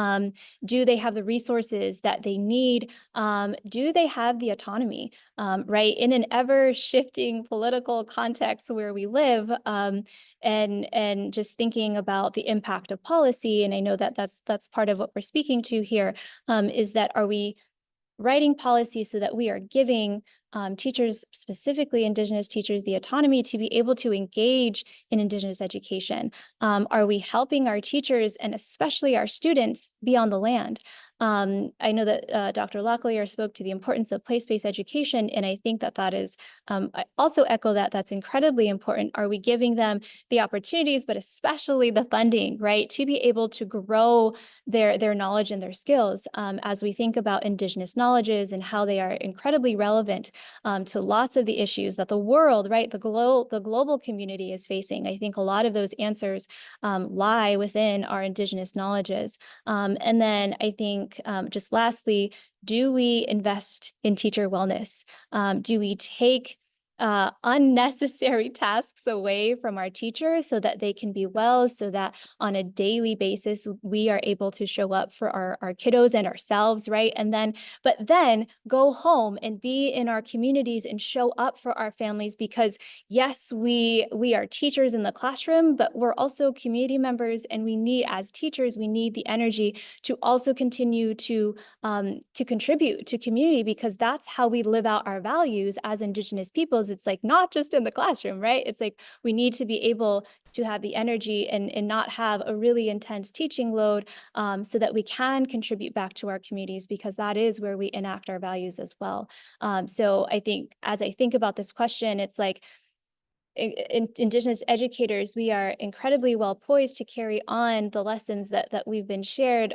Do they have the resources that they need? Do they have the autonomy? In an ever shifting political context where we live, and just thinking about the impact of policy, and I know that that's part of what we're speaking to here, is that are we writing policy so that we are giving teachers, specifically Indigenous teachers, the autonomy to be able to engage in Indigenous education? Are we helping our teachers and especially our students be on the land? I know that Dr. Locklear spoke to the importance of place-based education, and I think that is, I also echo that that's incredibly important. Are we giving them the opportunities, but especially the funding, right, to be able to grow their knowledge and their skills as we think about Indigenous knowledges and how they are incredibly relevant to lots of the issues that the world, right, the global community is facing. I think a lot of those answers lie within our Indigenous knowledges. And then I think just lastly, do we invest in teacher wellness? Do we take unnecessary tasks away from our teachers so that they can be well, so that on a daily basis we are able to show up for our kiddos and ourselves, right? But then go home and be in our communities and show up for our families, because yes, we are teachers in the classroom, but we're also community members, and we need, as teachers, we need the energy to also continue to contribute to community, because that's how we live out our values as Indigenous peoples. It's like not just in the classroom, right? It's like we need to be able to have the energy and not have a really intense teaching load, so that we can contribute back to our communities, because that is where we enact our values as well. So I think as I think about this question, it's like Indigenous educators, we are incredibly well poised to carry on the lessons that we've been shared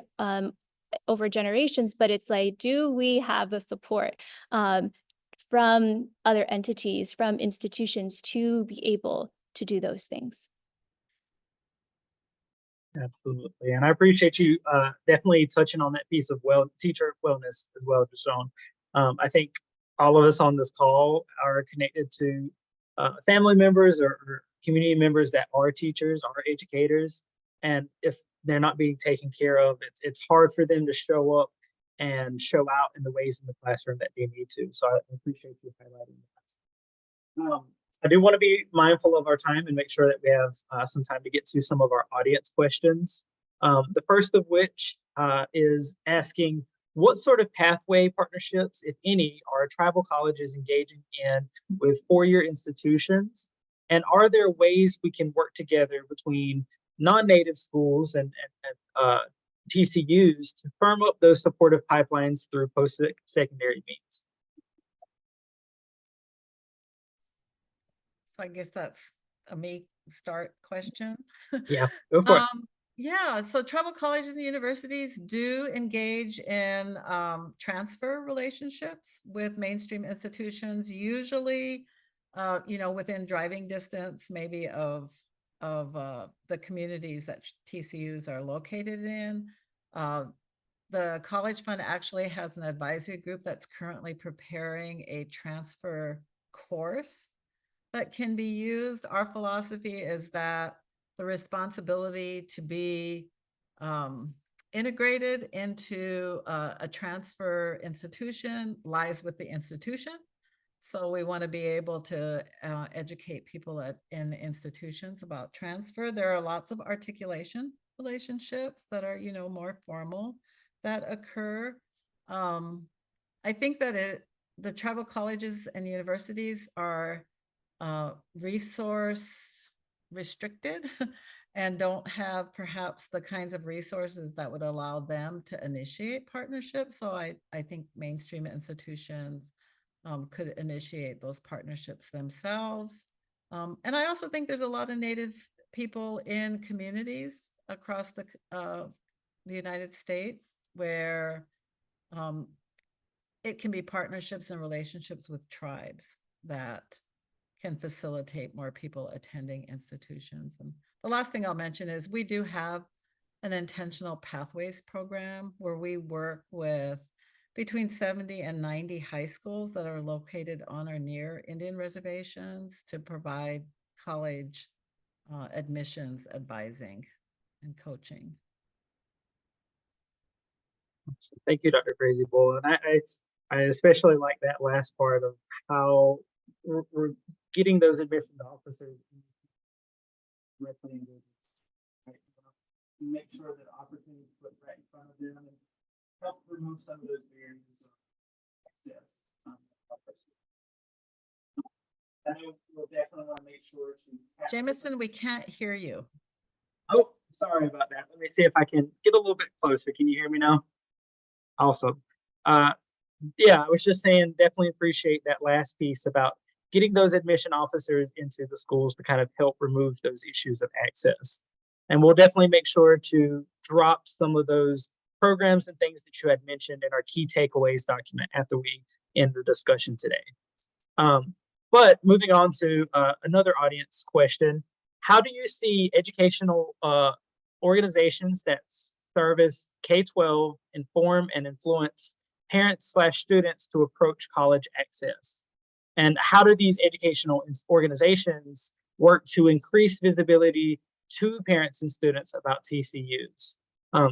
over generations, but it's like, do we have the support from other entities, from institutions, to be able to do those things? Absolutely. And I appreciate you definitely touching on that piece of teacher wellness as well, Deshaun. I think all of us on this call are connected to family members or community members that are teachers, are educators. And if they're not being taken care of, it's hard for them to show up and show out in the ways in the classroom that they need to. So I appreciate you highlighting that. I do want to be mindful of our time and make sure that we have some time to get to some of our audience questions. The first of which is asking, what sort of pathway partnerships, if any, are tribal colleges engaging in with four-year institutions? And are there ways we can work together between non-native schools and TCUs to firm up those supportive pipelines through post-secondary means? So I guess that's a me start question. Yeah, go for it. Yeah, so tribal colleges and universities do engage in transfer relationships with mainstream institutions, usually, within driving distance, maybe of the communities that TCUs are located in. The College Fund actually has an advisory group that's currently preparing a transfer course that can be used. Our philosophy is that the responsibility to be integrated into a transfer institution lies with the institution. So we want to be able to educate people in institutions about transfer. There are lots of articulation relationships that are, more formal that occur. I think that the tribal colleges and universities are resource restricted and don't have perhaps the kinds of resources that would allow them to initiate partnerships. So I think mainstream institutions could initiate those partnerships themselves. And I also think there's a lot of Native people in communities across the United States where it can be partnerships and relationships with tribes that can facilitate more people attending institutions. And the last thing I'll mention is we do have an intentional pathways program where we work with between 70 and 90 high schools that are located on or near Indian reservations to provide college admissions advising and coaching. Thank you, Dr. Crazy Bull. And I especially like that last part of how we're getting those admissions officers directly engaged. Right? Make sure that opportunities put right in front of them and help remove some of those barriers of access. I know we'll definitely want to make sure to. Jameson, we can't hear you. Oh, sorry about that. Let me see if I can get a little bit closer. Can you hear me now? Awesome. Yeah, I was just saying, definitely appreciate that last piece about getting those admission officers into the schools to kind of help remove those issues of access. And we'll definitely make sure to drop some of those programs and things that you had mentioned in our key takeaways document after we end the discussion today. But moving on to another audience question, how do you see educational organizations that serve as K-12 inform and influence parents/students to approach college access? And how do these educational organizations work to increase visibility to parents and students about TCUs?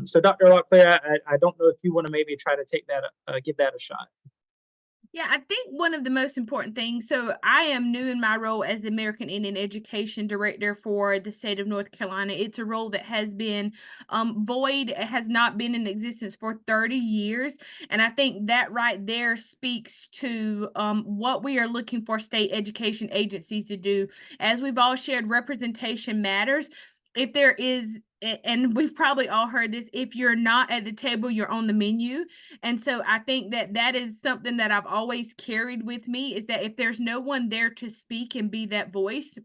So Dr. Locklear, I don't know if you want to maybe try to take that, give that a shot. Yeah, I think one of the most important things, so I am new in my role as the American Indian Education Director for the state of North Carolina. It's a role that has been void, it has not been in existence for 30 years. And I think that right there speaks to what we are looking for state education agencies to do. As we've all shared, representation matters. If there is, and we've probably all heard this, if you're not at the table, you're on the menu. And so I think that that is something that I've always carried with me, is that if there's no one there to speak and be that voice,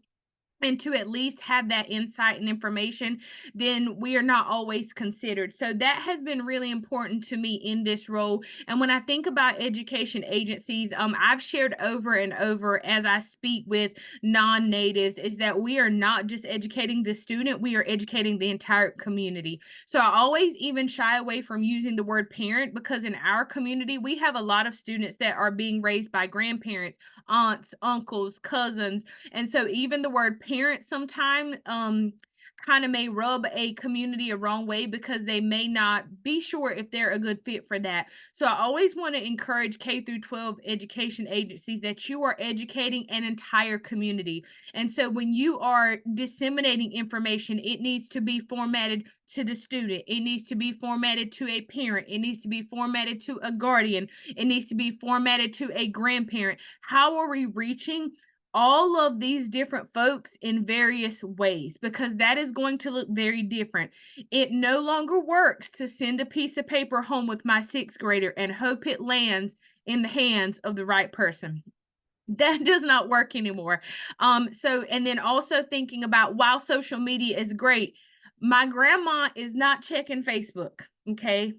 and to at least have that insight and information, then we are not always considered. So that has been really important to me in this role. And when I think about education agencies, I've shared over and over as I speak with non-natives, is that we are not just educating the student, we are educating the entire community. So I always even shy away from using the word parent, because in our community, we have a lot of students that are being raised by grandparents, aunts, uncles, cousins. And so even the word parent sometimes kind of may rub a community a wrong way, because they may not be sure if they're a good fit for that. So I always want to encourage K through 12 education agencies that you are educating an entire community. And so when you are disseminating information, it needs to be formatted to the student. It needs to be formatted to a parent. It needs to be formatted to a guardian. It needs to be formatted to a grandparent. How are we reaching all of these different folks in various ways? Because that is going to look very different. It no longer works to send a piece of paper home with my sixth grader and hope it lands in the hands of the right person. That does not work anymore. And then also thinking about, while social media is great, my grandma is not checking Facebook. Okay.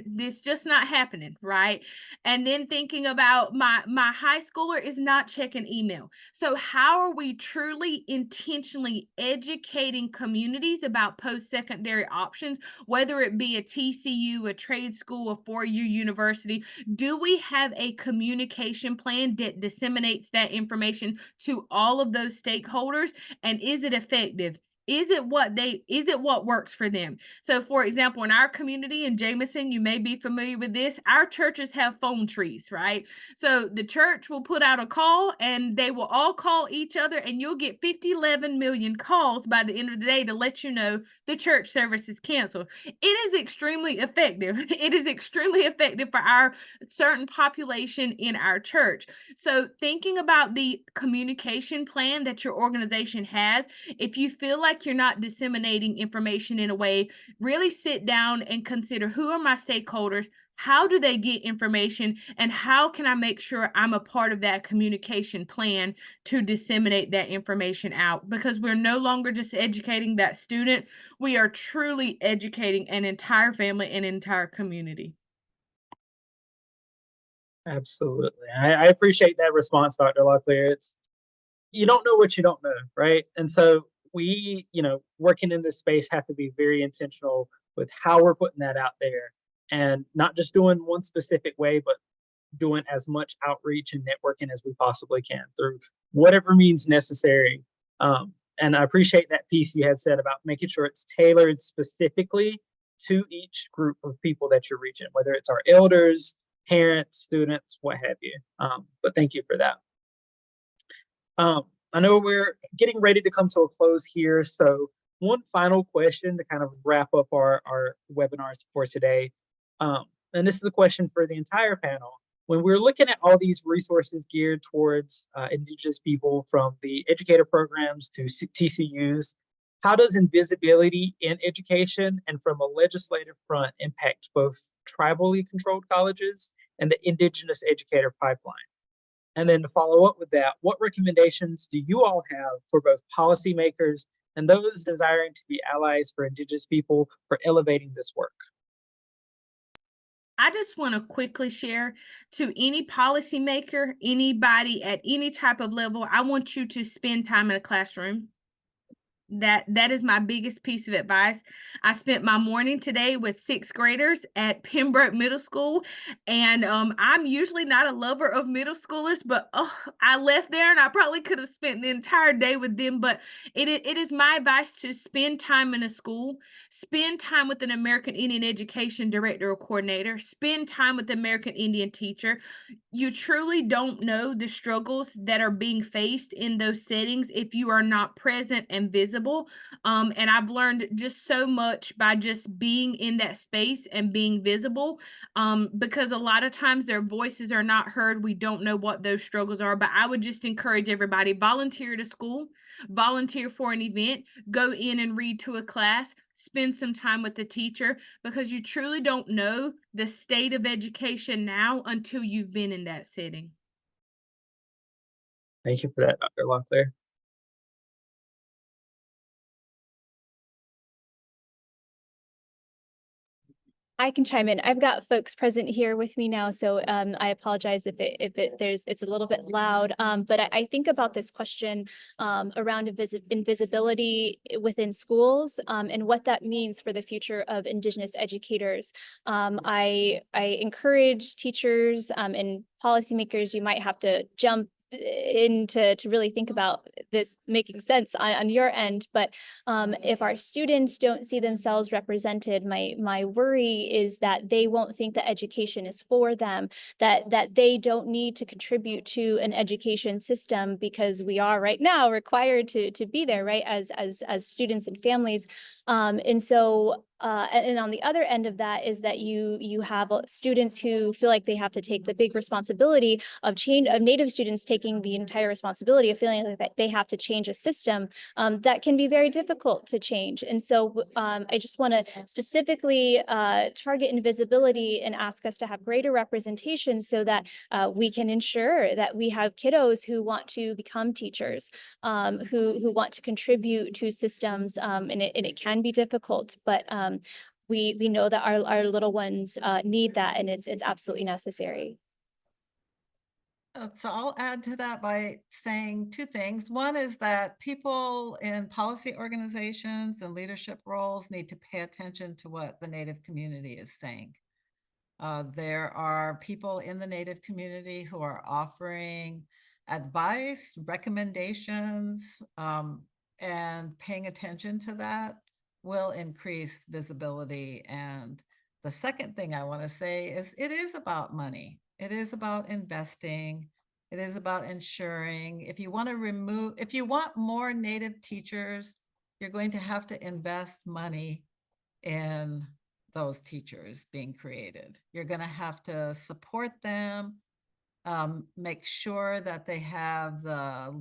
This just not happening, right? And then thinking about my high schooler is not checking email. So how are we truly intentionally educating communities about post-secondary options, whether it be a TCU, a trade school, a four-year university? Do we have a communication plan that disseminates that information to all of those stakeholders? And is it effective? Is it what works for them? So for example, in our community in Jameson, you may be familiar with this, our churches have phone trees, right? So the church will put out a call and they will all call each other, and you'll get 11 million calls by the end of the day to let you know the church service is canceled. It is extremely effective. It is extremely effective for our certain population in our church. So thinking about the communication plan that your organization has, if you feel like like you're not disseminating information in a way, really sit down and consider, who are my stakeholders? How do they get information? And how can I make sure I'm a part of that communication plan to disseminate that information out? Because we're no longer just educating that student, we are truly educating an entire family and entire community. Absolutely. I appreciate that response, Dr. Locklear. It's, you don't know what you don't know, right? And so we, working in this space have to be very intentional with how we're putting that out there, and not just doing one specific way, but doing as much outreach and networking as we possibly can through whatever means necessary. And I appreciate that piece you had said about making sure it's tailored specifically to each group of people that you're reaching, whether it's our elders, parents, students, what have you. But thank you for that. I know we're getting ready to come to a close here. So one final question to kind of wrap up our webinars for today. And this is a question for the entire panel. When we're looking at all these resources geared towards Indigenous people, from the Educator programs to TCUs, how does invisibility in education and from a legislative front impact both tribally controlled colleges and the Indigenous educator pipeline? And then to follow up with that, what recommendations do you all have for both policymakers and those desiring to be allies for Indigenous people for elevating this work? I just want to quickly share to any policymaker, anybody at any type of level, I want you to spend time in a classroom. That is my biggest piece of advice. I spent my morning today with 6th graders at Pembroke Middle School, and I'm usually not a lover of middle schoolers, but I left there and I probably could have spent the entire day with them. But it is my advice to spend time in a school, spend time with an American Indian education director or coordinator, spend time with the American Indian teacher. You truly don't know the struggles that are being faced in those settings if you are not present and visible. And I've learned just so much by just being in that space and being visible, because a lot of times their voices are not heard. We don't know what those struggles are, but I would just encourage everybody, volunteer to school, volunteer for an event, go in and read to a class, spend some time with the teacher, because you truly don't know the state of education now until you've been in that setting. Thank you for that, Dr. Locklear. I can chime in. I've got folks present here with me now, so I apologize if it's a little bit loud. But I think about this question around invisibility within schools, and what that means for the future of Indigenous educators. I encourage teachers and policymakers. You might have to jump in to really think about this making sense on your end, but if our students don't see themselves represented, my worry is that they won't think that education is for them, that they don't need to contribute to an education system, because we are right now required to be there, right, as students and families. And so and on the other end of that is that you have students who feel like they have to take the big responsibility of Native students taking the entire responsibility of feeling like that they have to change a system that can be very difficult to change. And so I just want to specifically target invisibility and ask us to have greater representation so that we can ensure that we have kiddos who want to become teachers, who want to contribute to systems, and it can be difficult, but we know that our little ones need that, and it's absolutely necessary. So I'll add to that by saying two things. One is that people in policy organizations and leadership roles need to pay attention to what the Native community is saying. There are people in the Native community who are offering advice, recommendations, and paying attention to that will increase visibility. And the second thing I want to say is it is about money. It is about investing. It is about ensuring. If you want more Native teachers, you're going to have to invest money in those teachers being created. You're going to have to support them make sure that they have the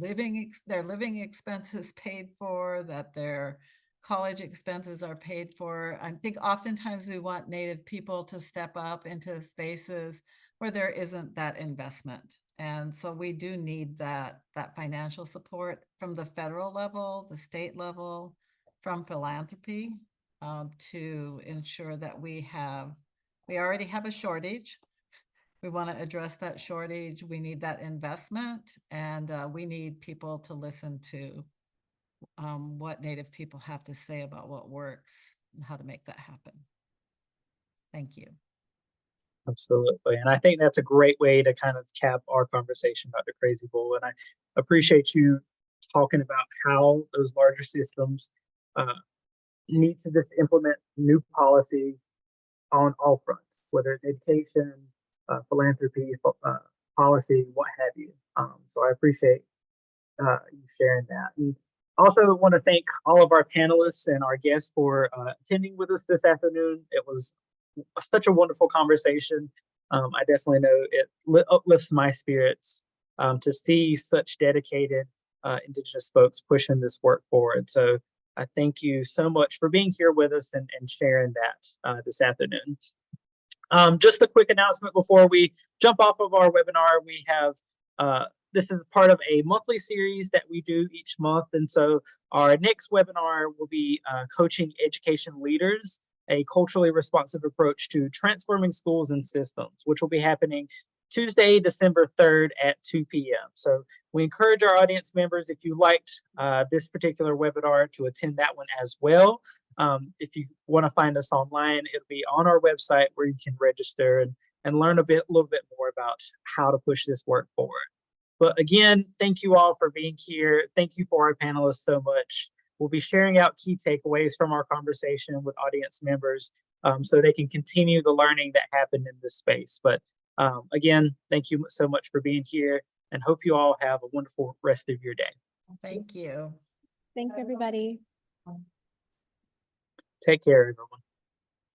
their living expenses paid for, that their college expenses are paid for. I think oftentimes we want Native people to step up into spaces where there isn't that investment. And so we do need that financial support from the federal level, the state level, from philanthropy, to ensure that we already have a shortage. We want to address that shortage. We need that investment, and we need people to listen to what Native people have to say about what works and how to make that happen. Thank you. Absolutely. And I think that's a great way to kind of cap our conversation, Dr. Crazy Bull. And I appreciate you talking about how those larger systems need to just implement new policy on all fronts, whether it's education, philanthropy, policy, what have you. So I appreciate you sharing that. And also want to thank all of our panelists and our guests for attending with us this afternoon. It was such a wonderful conversation. I definitely know it uplifts my spirits to see such dedicated Indigenous folks pushing this work forward. So I thank you so much for being here with us and sharing that this afternoon. Just a quick announcement before we jump off of our webinar. We have this is part of a monthly series that we do each month. And so our next webinar will be Coaching Education Leaders, a culturally responsive approach to transforming schools and systems, which will be happening Tuesday, December 3rd at 2 p.m. So we encourage our audience members, if you liked this particular webinar, to attend that one as well. If you want to find us online, it'll be on our website where you can register and learn a little bit more about how to push this work forward. But again, thank you all for being here. Thank you for our panelists so much. We'll be sharing out key takeaways from our conversation with audience members so they can continue the learning that happened in this space. But again, thank you so much for being here and hope you all have a wonderful rest of your day. Thank you. Thanks, everybody. Take care, everyone.